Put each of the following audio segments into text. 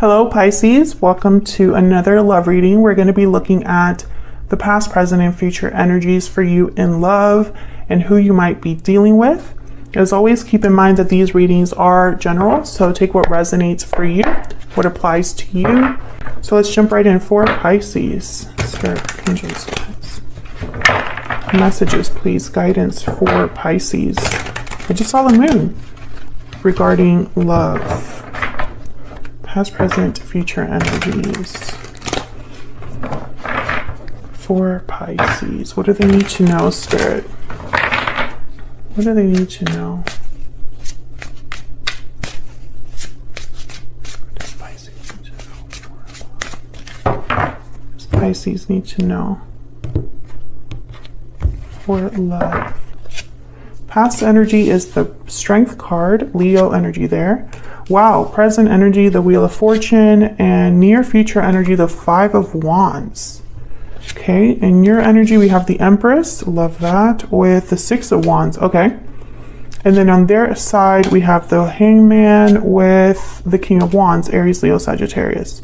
Hello Pisces, welcome to another love reading. We're going to be looking at the past, present, and future energies for you in love and who you might be dealing with. As always, keep in mind that these readings are general, so take what resonates for you, what applies to you. So let's jump right in for Pisces. Spirit, angels, guides. Messages, please. Guidance for Pisces. I just saw the moon regarding love. Past, present, future energies for Pisces. What do they need to know, Spirit? What do they need to know? What does Pisces need to know? What does Pisces need to know for love? Past energy is the Strength card, Leo energy there. Wow, present energy, the Wheel of Fortune, and near future energy, the Five of Wands. Okay, in your energy, we have the Empress, love that, with the Six of Wands, okay. And then on their side, we have the Hangman with the King of Wands, Aries, Leo, Sagittarius.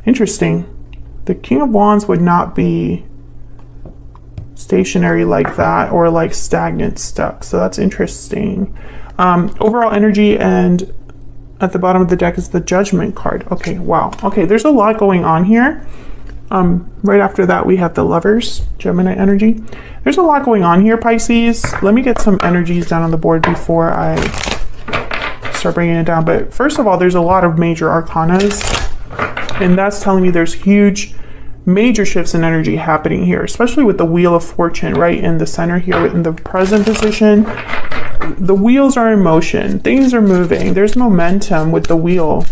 Interesting. The King of Wands would not be stationary like that or like stagnant, stuck. So that's interesting. Overall energy, and at the bottom of the deck is the Judgment card. Okay, wow. Okay, there's a lot going on here. Right after that, we have the Lovers, Gemini energy. There's a lot going on here, Pisces. Let me get some energies down on the board before I start bringing it down. But first of all, there's a lot of major arcanas, and that's telling me there's huge major shifts in energy happening here, especially with the Wheel of Fortune right in the center here in the present position. The wheels are in motion, things are moving, there's momentum with the wheel.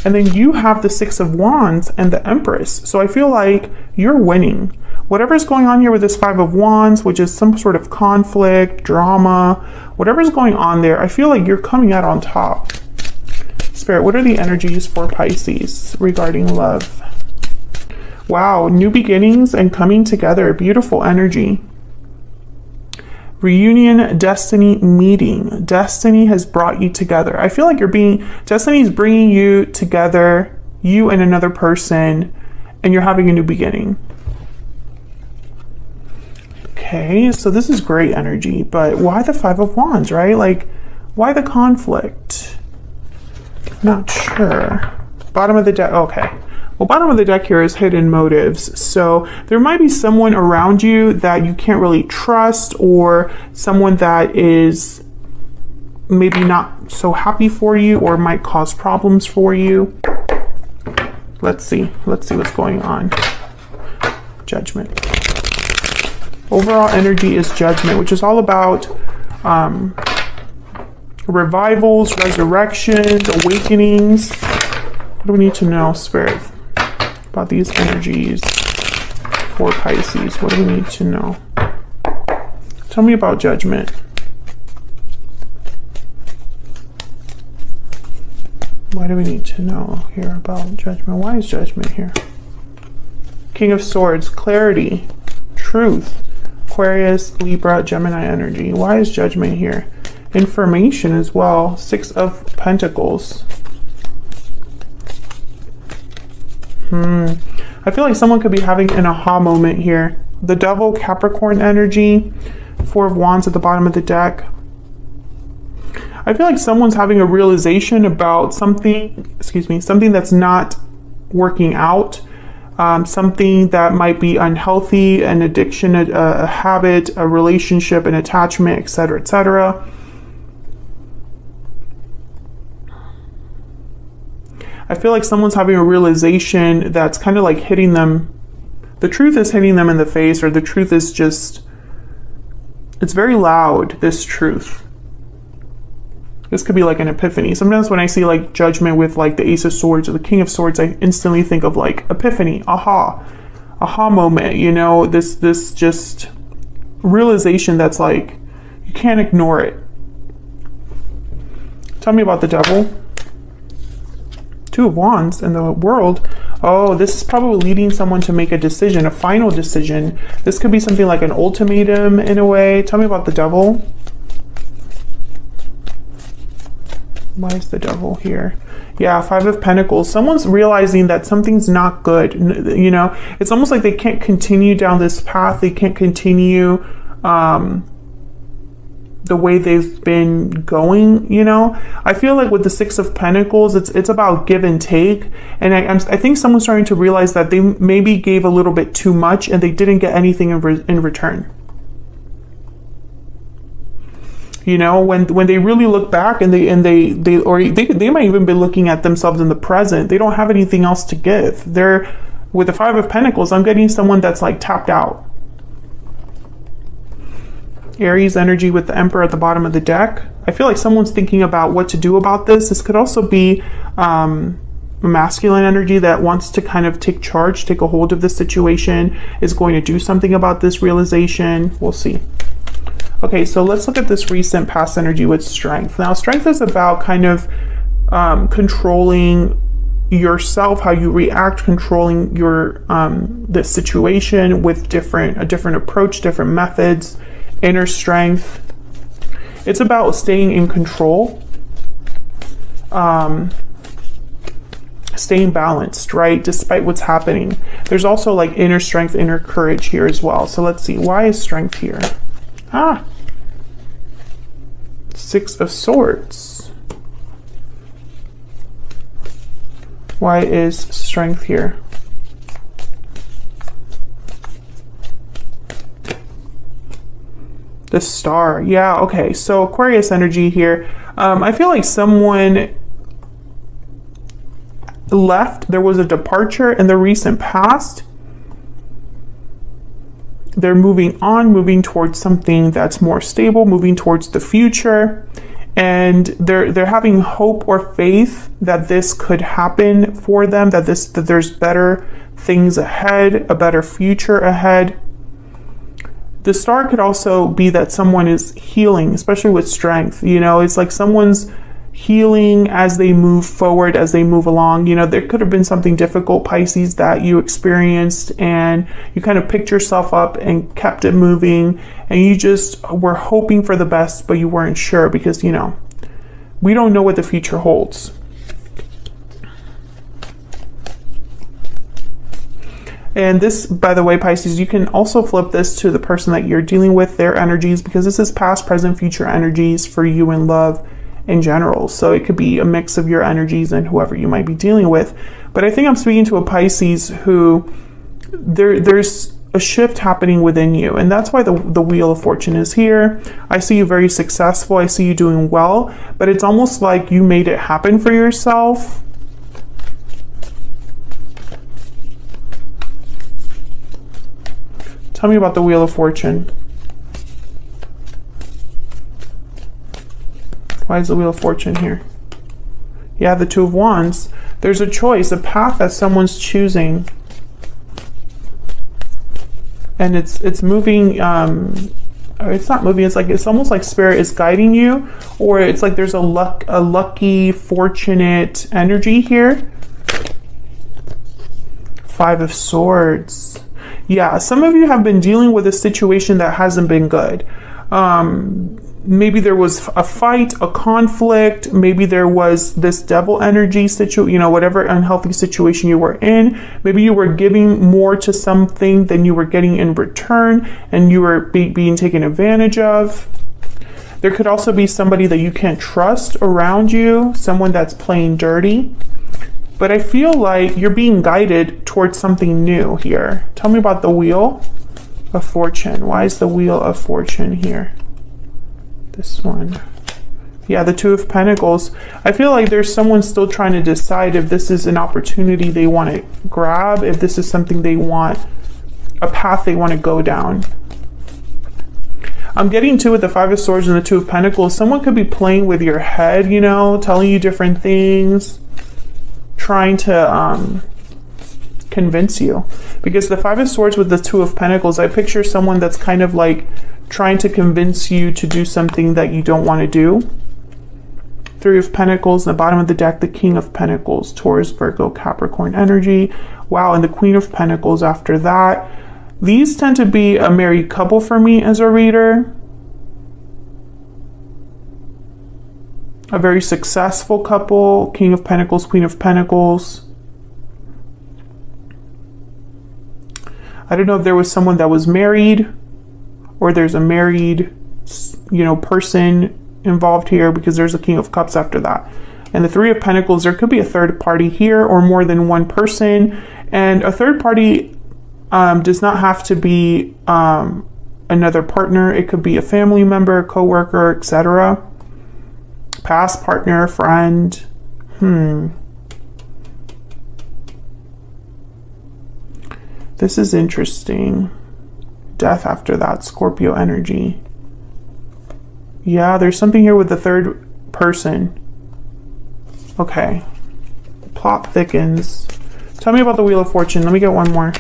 And then you have the Six of Wands and the Empress. So I feel like you're winning. Whatever's going on here with this Five of Wands, which is some sort of conflict, drama, whatever's going on there, I feel like you're coming out on top. Spirit, what are the energies for Pisces regarding love? Wow, new beginnings and coming together, beautiful energy. Reunion, destiny meeting. Destiny has brought you together. I feel like destiny is bringing you together, you and another person, and you're having a new beginning. Okay, so this is great energy, but why the Five of Wands, right? Like, why the conflict? Not sure. Bottom of the deck, okay. Well, bottom of the deck here is hidden motives. So there might be someone around you that you can't really trust, or someone that is maybe not so happy for you or might cause problems for you. Let's see what's going on. Judgment. Overall energy is Judgment, which is all about revivals, resurrections, awakenings. What do we need to know, Spirit, about these energies for Pisces? What do we need to know? Tell me about Judgment. What do we need to know here about Judgment? Why is Judgment here? King of Swords, clarity, truth, Aquarius, Libra, Gemini energy. Why is Judgment here? Information as well. Six of Pentacles. I feel like someone could be having an aha moment here. The Devil, Capricorn energy, Four of Wands at the bottom of the deck. I feel like someone's having a realization about something that's not working out, something that might be unhealthy, an addiction, a habit, a relationship, an attachment, etc., etc. I feel like someone's having a realization that's kind of like hitting them. The truth is hitting them in the face, or the truth is just, it's very loud, this truth. This could be like an epiphany. Sometimes when I see like Judgment with like the Ace of Swords or the King of Swords, I instantly think of like epiphany, aha moment, you know, this just realization that's like, you can't ignore it. Tell me about the Devil. Two of Wands in the World. Oh, this is probably leading someone to make a decision, a final decision. This could be something like an ultimatum in a way. Tell me about the Devil. Why is the devil here? Yeah, Five of Pentacles. Someone's realizing that something's not good. You know, it's almost like they can't continue down this path. They can't continue the way they've been going, you know. I feel like with the Six of Pentacles, it's about give and take. And I think someone's starting to realize that they maybe gave a little bit too much and they didn't get anything in return. You know, when they really look back and they might even be looking at themselves in the present. They don't have anything else to give. They're, with the Five of Pentacles, I'm getting someone that's like tapped out. Aries energy with the Emperor at the bottom of the deck. I feel like someone's thinking about what to do about this. This could also be a masculine energy that wants to kind of take charge, take a hold of the situation, is going to do something about this realization. We'll see. Okay, so let's look at this recent past energy with Strength. Now, Strength is about kind of controlling yourself, how you react, controlling your the situation with a different approach, different methods. Inner strength. It's about staying in control, staying balanced, right? Despite what's happening. There's also like inner strength, inner courage here as well. So let's see. Why is Strength here? Six of Swords. Why is Strength here? The Star. Yeah, okay. So Aquarius energy here. I feel like someone left. There was a departure in the recent past. They're moving on, moving towards something that's more stable, moving towards the future. And they're having hope or faith that this could happen for them, that there's better things ahead, a better future ahead. The Star could also be that someone is healing, especially with Strength. You know, it's like someone's healing as they move forward, as they move along. You know, there could have been something difficult, Pisces, that you experienced and you kind of picked yourself up and kept it moving, and you just were hoping for the best, but you weren't sure because, you know, we don't know what the future holds. And this, by the way, Pisces, you can also flip this to the person that you're dealing with, their energies, because this is past, present, future energies for you in love in general. So it could be a mix of your energies and whoever you might be dealing with. But I think I'm speaking to a Pisces who there's a shift happening within you. And that's why the Wheel of Fortune is here. I see you very successful. I see you doing well. But it's almost like you made it happen for yourself. Tell me about the Wheel of Fortune. Why is the Wheel of Fortune here? Yeah, the Two of Wands. There's a choice, a path that someone's choosing. And it's moving, it's not moving, it's almost like Spirit is guiding you, or it's like there's a lucky, fortunate energy here. Five of Swords. Yeah, some of you have been dealing with a situation that hasn't been good. Maybe there was a fight, a conflict. Maybe there was this devil energy whatever unhealthy situation you were in. Maybe you were giving more to something than you were getting in return, and you were being taken advantage of. There could also be somebody that you can't trust around you, someone that's playing dirty. But I feel like you're being guided towards something new here. Tell me about the Wheel of Fortune. Why is the Wheel of Fortune here? This one. Yeah, the Two of Pentacles. I feel like there's someone still trying to decide if this is an opportunity they want to grab, if this is something they want, a path they want to go down. I'm getting to with the Five of Swords and the Two of Pentacles. Someone could be playing with your head, you know, telling you different things, trying to convince you. Because the Five of Swords with the Two of Pentacles, I picture someone that's kind of like trying to convince you to do something that you don't want to do. Three of Pentacles, in the bottom of the deck, the King of Pentacles, Taurus, Virgo, Capricorn energy. Wow, and the Queen of Pentacles after that. These tend to be a married couple for me as a reader. a very successful couple, King of Pentacles, Queen of Pentacles. I don't know if there was someone that was married or there's a married, person involved here, because there's a King of Cups after that. And the Three of Pentacles, there could be a third party here or more than one person. And a third party does not have to be another partner. It could be a family member, co-worker, etc. Past partner, friend. This is interesting. Death after that, Scorpio energy. Yeah, there's something here with the third person. Okay. Plot thickens. Tell me about the Wheel of Fortune. Let me get one more.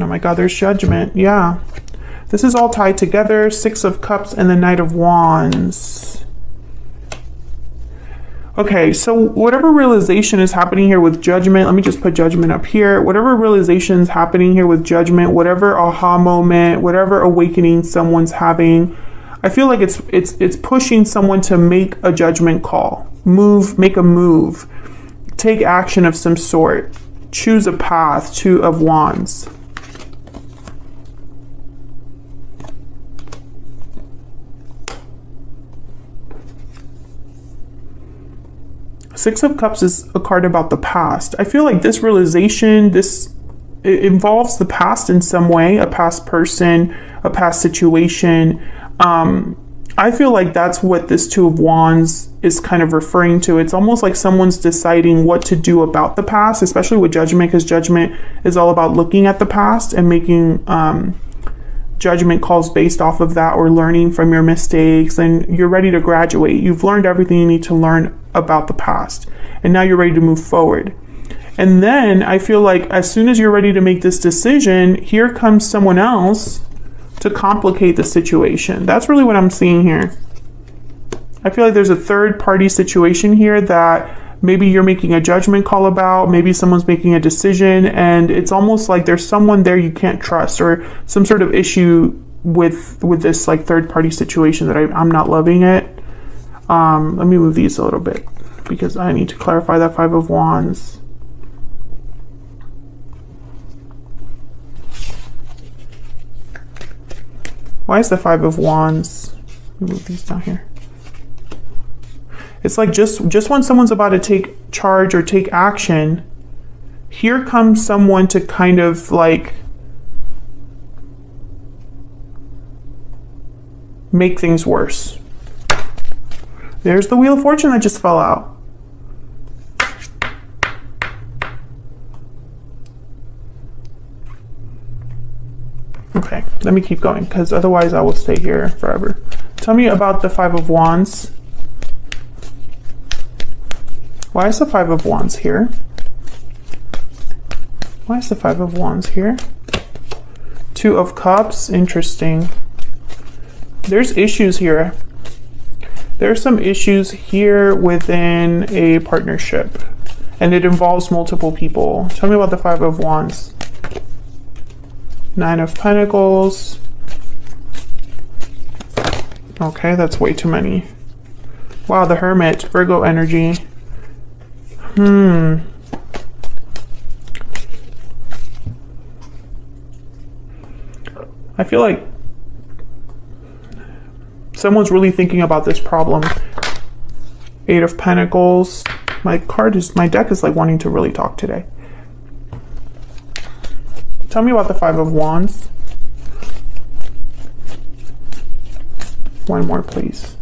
Oh my God, there's Judgment. Yeah. This is all tied together. Six of Cups and the Knight of Wands. Okay, so whatever realization is happening here with Judgment, let me just put Judgment up here. Whatever realization is happening here with Judgment, whatever aha moment, whatever awakening someone's having, I feel like it's pushing someone to make a judgment call, make a move, take action of some sort, choose a path. Two of Wands. Six of Cups is a card about the past. I feel like this realization, it involves the past in some way, a past person, a past situation. I feel like that's what this Two of Wands is kind of referring to. It's almost like someone's deciding what to do about the past, especially with Judgment, because Judgment is all about looking at the past and making judgment calls based off of that, or learning from your mistakes, and you're ready to graduate. You've learned everything you need to learn about the past, and now you're ready to move forward. And then I feel like as soon as you're ready to make this decision, here comes someone else to complicate the situation. That's really what I'm seeing here. I feel like there's a third party situation here that maybe you're making a judgment call about, maybe someone's making a decision, and it's almost like there's someone there you can't trust, or some sort of issue with this like third party situation that I'm not loving it. Let me move these a little bit because I need to clarify that Five of Wands. Why is the Five of Wands? Let me move these down here. It's like just when someone's about to take charge or take action, here comes someone to kind of like make things worse. There's the Wheel of Fortune that just fell out. Okay, let me keep going because otherwise I will stay here forever. Tell me about the Five of Wands. Why is the Five of Wands here? Why is the Five of Wands here? Two of Cups, interesting. There's issues here. There's some issues here within a partnership, and it involves multiple people. Tell me about the Five of Wands. Nine of Pentacles. Okay, that's way too many. Wow, the Hermit, Virgo energy. I feel like someone's really thinking about this problem. Eight of Pentacles. My deck is like wanting to really talk today. Tell me about the Five of Wands. One more, please.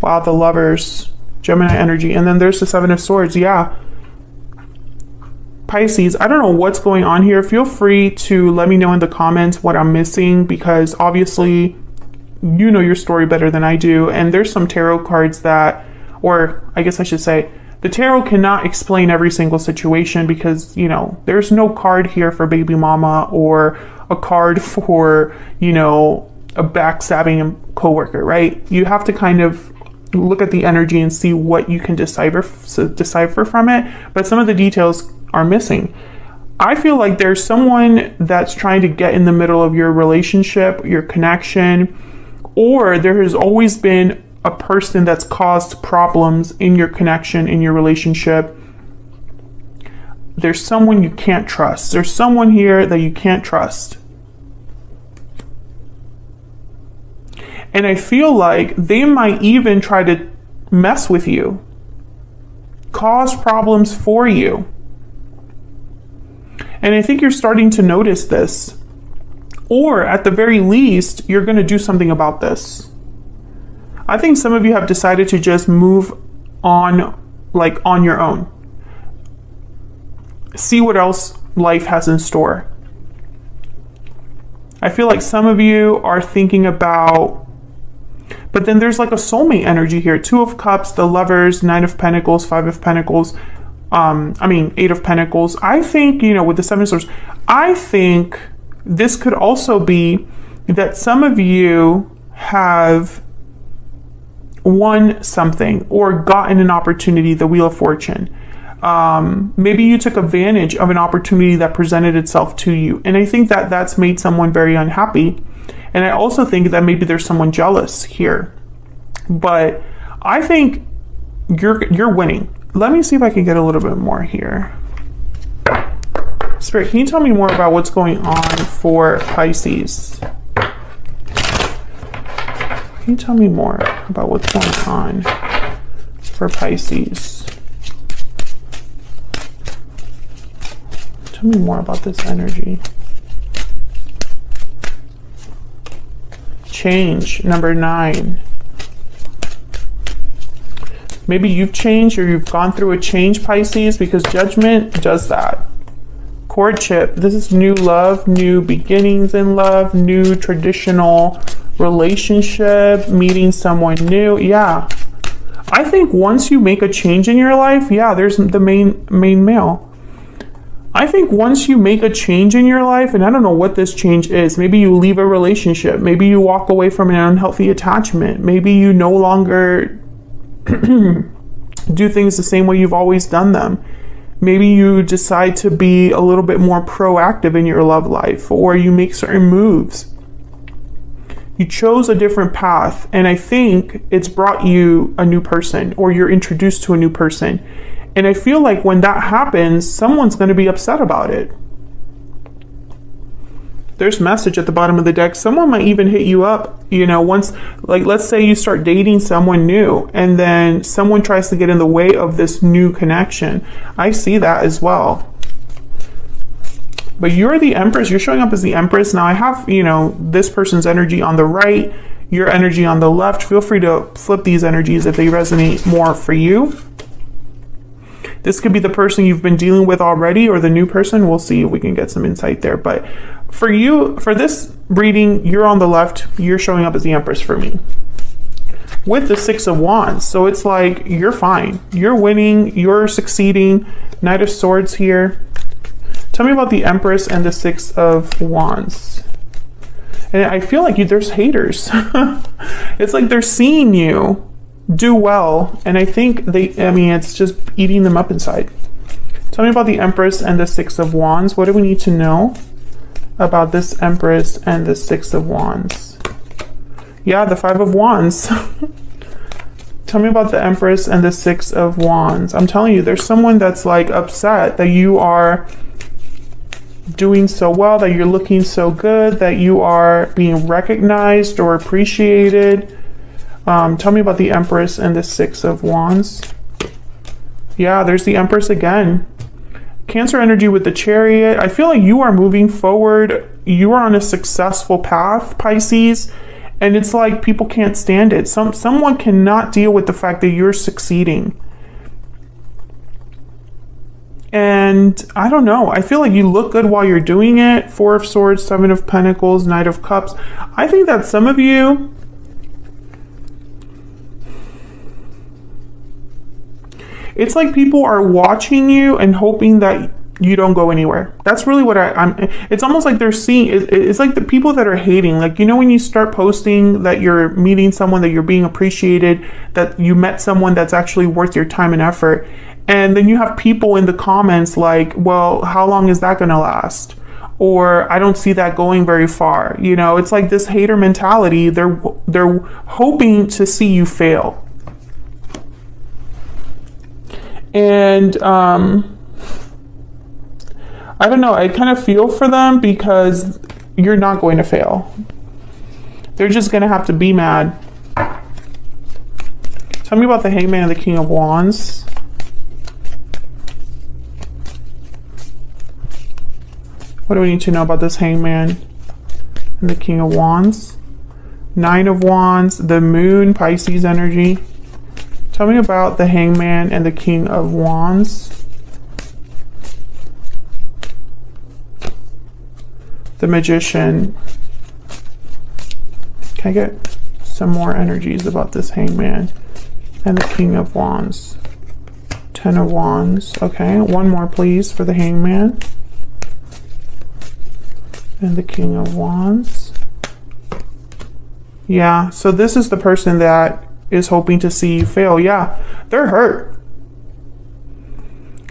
Wow, the Lovers. Gemini energy. And then there's the Seven of Swords. Yeah. Pisces, I don't know what's going on here. Feel free to let me know in the comments what I'm missing, because obviously you know your story better than I do. And there's some tarot cards that, or I guess I should say, the tarot cannot explain every single situation, because, you know, there's no card here for baby mama or a card for, you know, a backstabbing coworker, right? You have to kind of look at the energy and see what you can decipher from it, but some of the details are missing. I feel like there's someone that's trying to get in the middle of your relationship, your connection, or there has always been a person that's caused problems in your connection, in your relationship. There's someone you can't trust. There's someone here that you can't trust. And I feel like they might even try to mess with you, cause problems for you. And I think you're starting to notice this. Or at the very least, you're going to do something about this. I think some of you have decided to just move on, like on your own. See what else life has in store. I feel like some of you are thinking about, but then there's like a soulmate energy here. 2 of Cups, the Lovers, 9 of Pentacles, 5 of Pentacles, 8 of Pentacles. I think, with the 7 of Swords, I think this could also be that some of you have won something or gotten an opportunity, the Wheel of Fortune. Maybe you took advantage of an opportunity that presented itself to you. And I think that that's made someone very unhappy. And I also think that maybe there's someone jealous here. But I think you're winning. Let me see if I can get a little bit more here. Spirit, can you tell me more about what's going on for Pisces? Can you tell me more about what's going on for Pisces? Tell me more about this energy. Change, number 9. Maybe you've changed or you've gone through a change, Pisces, because Judgment does that. Courtship, this is new love, new beginnings in love, new traditional relationship, meeting someone new. Yeah. I think once you make a change in your life, yeah, there's the main male. I think once you make a change in your life, and I don't know what this change is, maybe you leave a relationship, maybe you walk away from an unhealthy attachment, maybe you no longer do things the same way you've always done them. Maybe you decide to be a little bit more proactive in your love life, or you make certain moves. You chose a different path, and I think it's brought you a new person, or you're introduced to a new person. And I feel like when that happens, someone's going to be upset about it. There's message at the bottom of the deck. Someone might even hit you up, once, like, let's say you start dating someone new and then someone tries to get in the way of this new connection. I see that as well. But you're the Empress. You're showing up as the Empress. Now I have, this person's energy on the right, your energy on the left. Feel free to flip these energies if they resonate more for you. This could be the person you've been dealing with already or the new person. We'll see if we can get some insight there. But for you, for this reading, you're on the left. You're showing up as the Empress for me. With the 6 of Wands. So it's like, you're fine. You're winning. You're succeeding. Knight of Swords here. Tell me about the Empress and the 6 of Wands. And I feel like there's haters. It's like they're seeing you do well, and I think it's just eating them up inside. Tell me about the Empress and the 6 of Wands. What do we need to know about this Empress and the 6 of Wands? Yeah, the 5 of Wands. Tell me about the Empress and the 6 of Wands. I'm telling you, there's someone that's like upset that you are doing so well, that you're looking so good, that you are being recognized or appreciated. Tell me about the Empress and the 6 of Wands. Yeah, there's the Empress again. Cancer energy with the Chariot. I feel like you are moving forward. You are on a successful path, Pisces. And it's like people can't stand it. Someone cannot deal with the fact that you're succeeding. And I don't know. I feel like you look good while you're doing it. 4 of Swords, 7 of Pentacles, Knight of Cups. I think that some of you, it's like people are watching you and hoping that you don't go anywhere. That's really what I'm. It's almost like they're seeing. It's like the people that are hating. Like, when you start posting that you're meeting someone, that you're being appreciated, that you met someone that's actually worth your time and effort, And then you have people in the comments like, well, how long is that going to last? Or I don't see that going very far. You know, it's like this hater mentality. They're hoping to see you fail. And I don't know, I kind of feel for them because you're not going to fail. They're just going to have to be mad. Tell me about the Hangman and the King of Wands. What do we need to know about this Hangman and the King of Wands? Nine of Wands, the Moon, Pisces energy. Tell me about the Hangman and the King of Wands. The Magician. Can I get some more energies about this Hangman and the King of Wands? Ten of Wands. Okay, one more please for the Hangman and the King of Wands. Yeah, so this is the person that is hoping to see you fail. Yeah, they're hurt.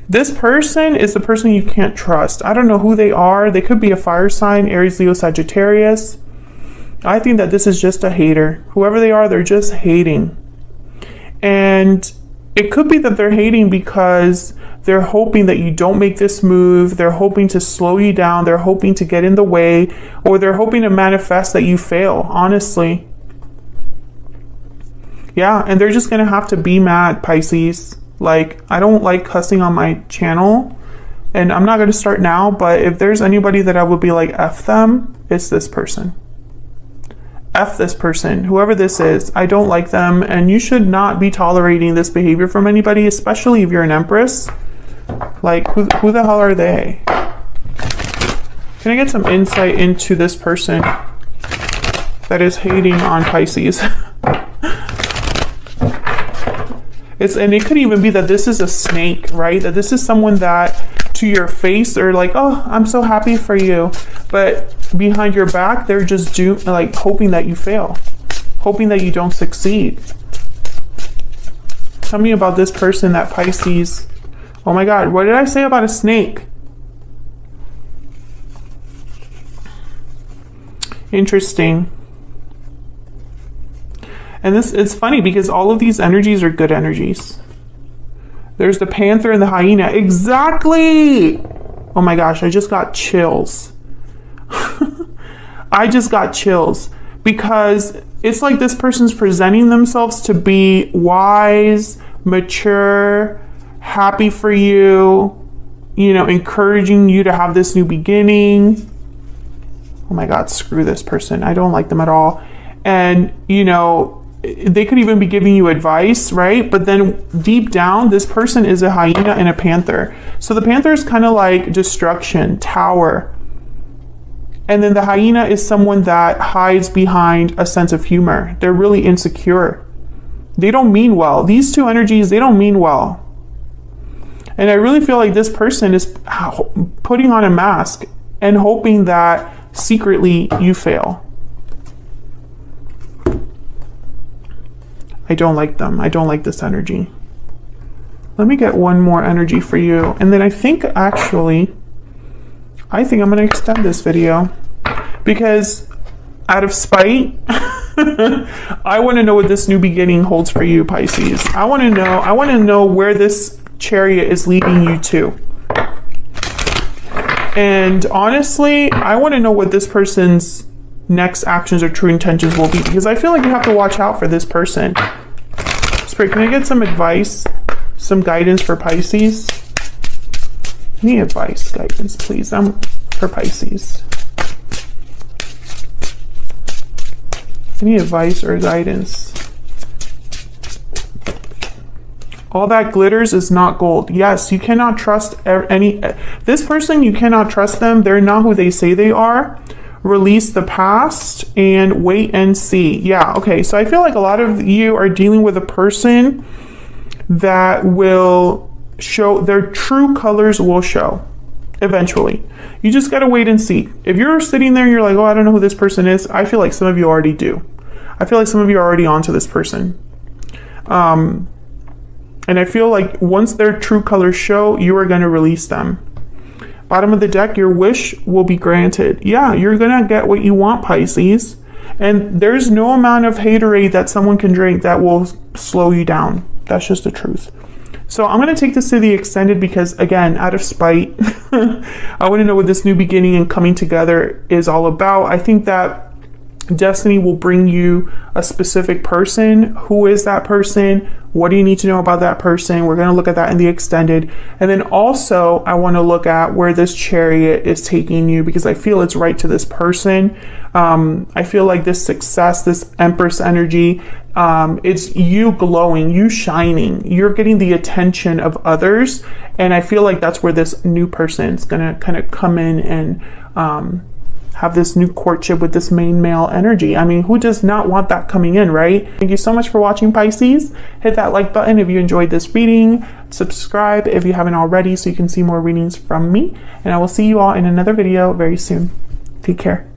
This person is the person you can't trust. I don't know who they are. They could be a fire sign, Aries, Leo, Sagittarius. I think that this is just a hater. Whoever they are, they're just hating. And it could be that they're hating because they're hoping that you don't make this move. They're hoping to slow you down. They're hoping to get in the way, or they're hoping to manifest that you fail, honestly. Yeah, and they're just going to have to be mad, Pisces. Like, I don't like cussing on my channel, and I'm not going to start now, but if there's anybody that I would be like, F them, it's this person. F this person, whoever this is. I don't like them, and you should not be tolerating this behavior from anybody, especially if you're an Empress. Like, who the hell are they? Can I get some insight into this person that is hating on Pisces? And it could even be that this is a snake, right? That this is someone that to your face they're like, oh, I'm so happy for you. But behind your back, they're just like hoping that you fail, hoping that you don't succeed. Tell me about this person that Pisces. Oh my God, what did I say about a snake? Interesting. And it's funny because all of these energies are good energies. There's the panther and the hyena. Exactly! Oh my gosh, I just got chills. I just got chills because it's like this person's presenting themselves to be wise, mature, happy for you, you know, encouraging you to have this new beginning. Oh my God, screw this person. I don't like them at all. And, you know, they could even be giving you advice, right? But then deep down, this person is a hyena and a panther. So the panther is kind of like destruction, tower. And then the hyena is someone that hides behind a sense of humor. They're really insecure. They don't mean well. These two energies, they don't mean well. And I really feel like this person is putting on a mask and hoping that secretly you fail. I don't like them. I don't like this energy. Let me get one more energy for you. And then I think I'm going to extend this video because out of spite, I want to know what this new beginning holds for you, Pisces. I want to know where this chariot is leading you to. And honestly, I want to know what this person's next actions or true intentions will be, because I feel like you have to watch out for this person. Spirit, can I get some advice, some guidance for Pisces? I need advice, guidance, please. I'm for Pisces. I need advice or guidance. All that glitters is not gold. Yes, you cannot trust this person. You cannot trust them. They're not who they say they are. Release the past and wait and see. Yeah, okay. So I feel like a lot of you are dealing with a person that will show their true colors will show eventually. You just got to wait and see. If you're sitting there and you're like, oh, I don't know who this person is, I feel like some of you already do. I feel like some of you are already onto this person. And I feel like once their true colors show, you are going to release them. Bottom of the deck, your wish will be granted. Yeah, you're going to get what you want, Pisces. And there's no amount of haterade that someone can drink that will slow you down. That's just the truth. So I'm going to take this to the extended because, again, out of spite, I want to know what this new beginning and coming together is all about. I think that destiny will bring you a specific person. Who is that person? What do you need to know about that person? We're going to look at that in the extended. And then also I want to look at where this chariot is taking you, because I feel it's right to this person. I feel like this success, this Empress energy, it's you glowing, you shining, you're getting the attention of others. And I feel like that's where this new person is going to kind of come in and have this new courtship with this main male energy. I mean, who does not want that coming in, right? Thank you so much for watching, Pisces. Hit that like button if you enjoyed this reading. Subscribe if you haven't already so you can see more readings from me. And I will see you all in another video very soon. Take care.